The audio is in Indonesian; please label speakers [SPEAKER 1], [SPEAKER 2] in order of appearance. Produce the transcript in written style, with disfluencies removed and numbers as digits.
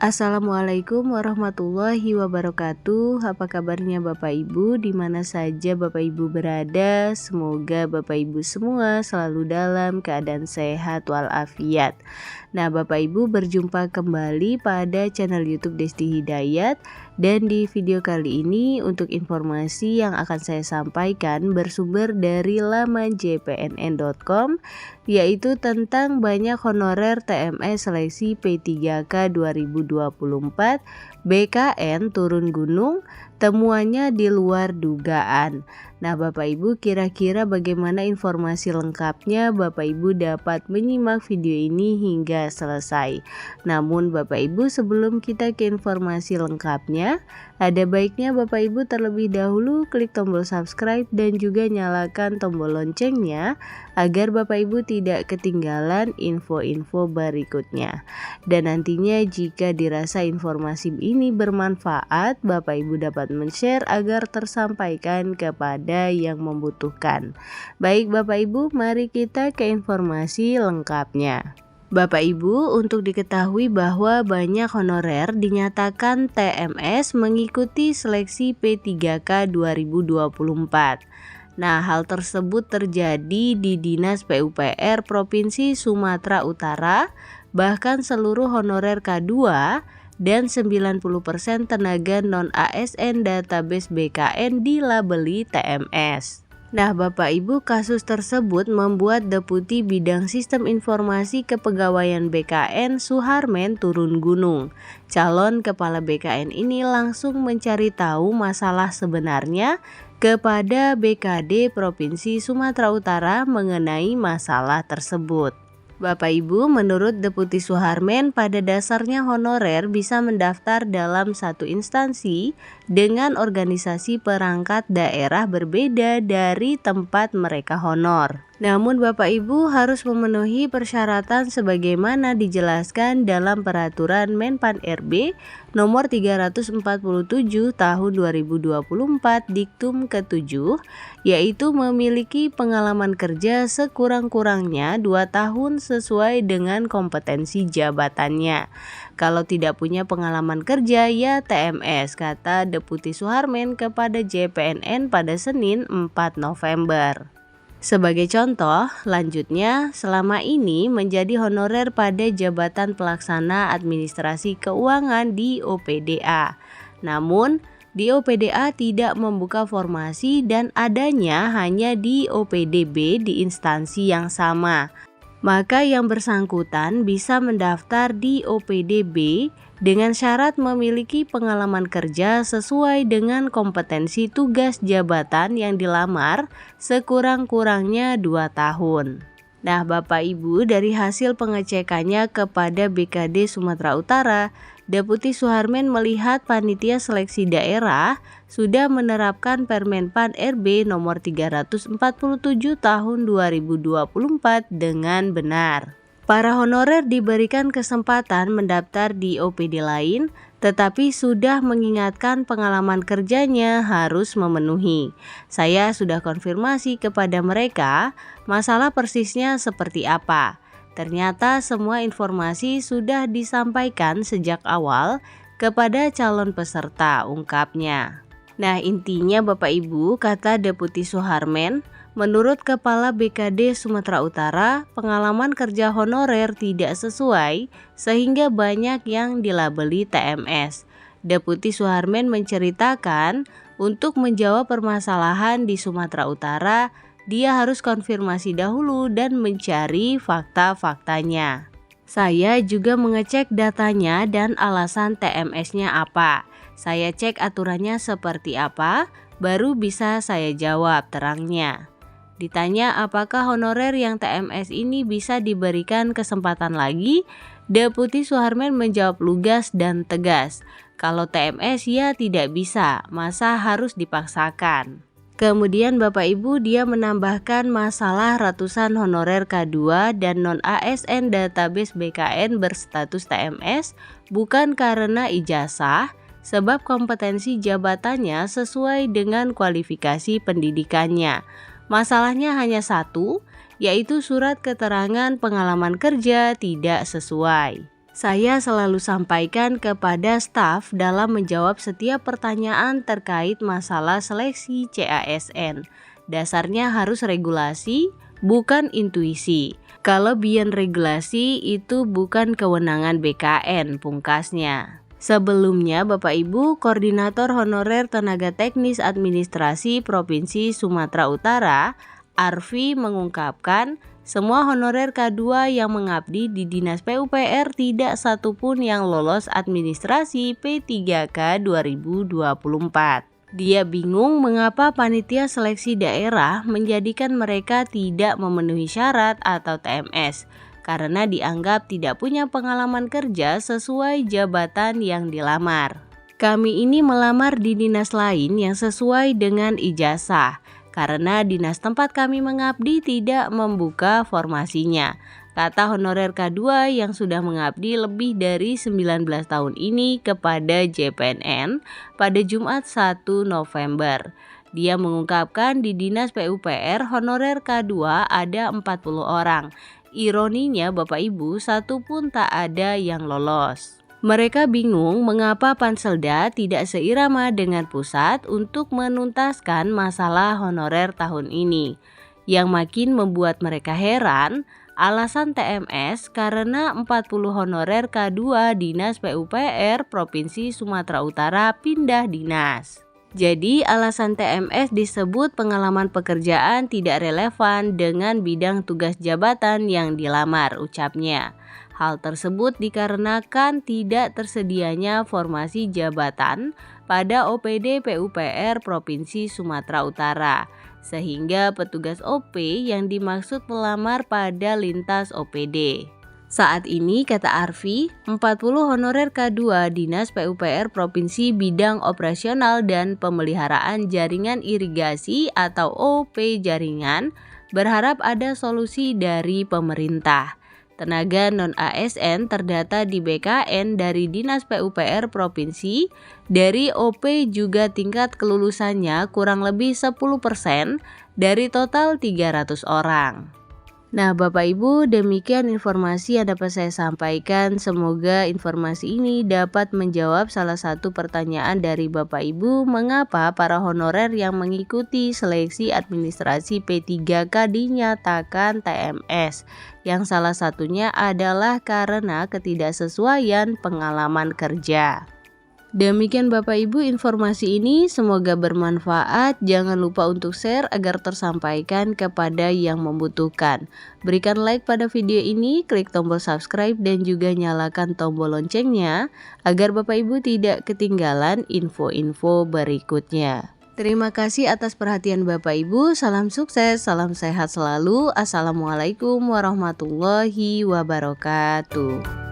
[SPEAKER 1] Assalamualaikum warahmatullahi wabarakatuh. Apa kabarnya Bapak Ibu dimana saja Bapak Ibu berada? Semoga Bapak Ibu semua selalu dalam keadaan sehat walafiat. Nah Bapak Ibu, berjumpa kembali pada channel YouTube Desti Hidayat. Dan di video kali ini untuk informasi yang akan saya sampaikan bersumber dari laman jpnn.com, yaitu tentang banyak honorer TMS seleksi P3K 2024 BKN turun gunung, temuannya di luar dugaan. Nah Bapak Ibu, kira-kira bagaimana informasi lengkapnya? Bapak Ibu dapat menyimak video ini hingga selesai. Namun Bapak Ibu, sebelum kita ke informasi lengkapnya, ada baiknya Bapak Ibu terlebih dahulu klik tombol subscribe dan juga nyalakan tombol loncengnya agar Bapak Ibu tidak ketinggalan info-info berikutnya. Dan nantinya jika dirasa informasi ini bermanfaat, Bapak Ibu dapat men-share agar tersampaikan kepada yang membutuhkan. Baik Bapak Ibu, mari kita ke informasi lengkapnya. Bapak Ibu, untuk diketahui bahwa banyak honorer dinyatakan TMS mengikuti seleksi P3K 2024. Nah, hal tersebut terjadi di Dinas PUPR Provinsi Sumatera Utara, bahkan seluruh honorer K2 dan 90% tenaga non-ASN database BKN dilabeli TMS. Nah Bapak Ibu, kasus tersebut membuat Deputi Bidang Sistem Informasi Kepegawaian BKN Suharmen turun gunung. Calon Kepala BKN ini langsung mencari tahu masalah sebenarnya kepada BKD Provinsi Sumatera Utara mengenai masalah tersebut. Bapak Ibu, menurut Deputi Suharmen, pada dasarnya honorer bisa mendaftar dalam satu instansi dengan organisasi perangkat daerah berbeda dari tempat mereka honor. Namun Bapak Ibu harus memenuhi persyaratan sebagaimana dijelaskan dalam Peraturan Menpan RB nomor 347 tahun 2024 Diktum ke-7, yaitu memiliki pengalaman kerja sekurang-kurangnya 2 tahun sesuai dengan kompetensi jabatannya. Kalau tidak punya pengalaman kerja ya TMS, kata Deputi Suharmen kepada JPNN pada Senin 4 November. Sebagai contoh, lanjutnya, selama ini menjadi honorer pada jabatan pelaksana administrasi keuangan di OPDA. Namun, di OPDA tidak membuka formasi dan adanya hanya di OPDB di instansi yang sama. Maka yang bersangkutan bisa mendaftar di OPDB dengan syarat memiliki pengalaman kerja sesuai dengan kompetensi tugas jabatan yang dilamar sekurang-kurangnya 2 tahun. Nah Bapak Ibu, dari hasil pengecekannya kepada BKD Sumatera Utara, Deputi Suharmen melihat panitia seleksi daerah sudah menerapkan Permenpan RB nomor 347 tahun 2024 dengan benar. Para honorer diberikan kesempatan mendaftar di OPD lain, tetapi sudah mengingatkan pengalaman kerjanya harus memenuhi. Saya sudah konfirmasi kepada mereka masalah persisnya seperti apa. Ternyata semua informasi sudah disampaikan sejak awal kepada calon peserta, ungkapnya. Nah intinya Bapak Ibu, kata Deputi Suharmen, menurut Kepala BKD Sumatera Utara, pengalaman kerja honorer tidak sesuai sehingga banyak yang dilabeli TMS. Deputi Suharmen menceritakan untuk menjawab permasalahan di Sumatera Utara, dia harus konfirmasi dahulu dan mencari fakta-faktanya. Saya juga mengecek datanya dan alasan TMS-nya apa. Saya cek aturannya seperti apa, baru bisa saya jawab, terangnya. Ditanya apakah honorer yang TMS ini bisa diberikan kesempatan lagi, Deputi Suharmen menjawab lugas dan tegas. Kalau TMS ya tidak bisa, masa harus dipaksakan. Kemudian Bapak Ibu, dia menambahkan masalah ratusan honorer K2 dan non-ASN database BKN berstatus TMS bukan karena ijazah, sebab kompetensi jabatannya sesuai dengan kualifikasi pendidikannya. Masalahnya hanya satu, yaitu surat keterangan pengalaman kerja tidak sesuai. Saya selalu sampaikan kepada staf dalam menjawab setiap pertanyaan terkait masalah seleksi CASN. Dasarnya harus regulasi, bukan intuisi. Kelebihan regulasi itu bukan kewenangan BKN, pungkasnya. Sebelumnya, Bapak Ibu, Koordinator Honorer Tenaga Teknis Administrasi Provinsi Sumatera Utara, Arfi, mengungkapkan semua honorer K2 yang mengabdi di Dinas PUPR tidak satupun yang lolos administrasi P3K 2024. Dia bingung mengapa panitia seleksi daerah menjadikan mereka tidak memenuhi syarat atau TMS karena dianggap tidak punya pengalaman kerja sesuai jabatan yang dilamar. Kami ini melamar di dinas lain yang sesuai dengan ijazah karena dinas tempat kami mengabdi tidak membuka formasinya, kata honorer K2 yang sudah mengabdi lebih dari 19 tahun ini kepada JPNN pada Jumat 1 November. Dia mengungkapkan di Dinas PUPR honorer K2 ada 40 orang. Ironinya Bapak Ibu, satu pun tak ada yang lolos. Mereka bingung mengapa Panselda tidak seirama dengan pusat untuk menuntaskan masalah honorer tahun ini. Yang makin membuat mereka heran, alasan TMS karena 40 honorer K2 Dinas PUPR Provinsi Sumatera Utara pindah dinas. Jadi alasan TMS disebut pengalaman pekerjaan tidak relevan dengan bidang tugas jabatan yang dilamar, ucapnya. Hal tersebut dikarenakan tidak tersedianya formasi jabatan pada OPD PUPR Provinsi Sumatera Utara, sehingga petugas OP yang dimaksud melamar pada lintas OPD. Saat ini, kata Arfi, 40 honorer K2 Dinas PUPR Provinsi Bidang Operasional dan Pemeliharaan Jaringan Irigasi atau OP Jaringan berharap ada solusi dari pemerintah. Tenaga non-ASN terdata di BKN dari Dinas PUPR Provinsi, dari OP juga tingkat kelulusannya kurang lebih 10% dari total 300 orang. Nah Bapak Ibu, demikian informasi yang dapat saya sampaikan. Semoga informasi ini dapat menjawab salah satu pertanyaan dari Bapak Ibu, mengapa para honorer yang mengikuti seleksi administrasi P3K dinyatakan TMS, yang salah satunya adalah karena ketidaksesuaian pengalaman kerja. Demikian Bapak Ibu informasi ini, semoga bermanfaat. Jangan lupa untuk share agar tersampaikan kepada yang membutuhkan. Berikan like pada video ini, klik tombol subscribe dan juga nyalakan tombol loncengnya agar Bapak Ibu tidak ketinggalan info-info berikutnya. Terima kasih atas perhatian Bapak Ibu, salam sukses, salam sehat selalu. Assalamualaikum warahmatullahi wabarakatuh.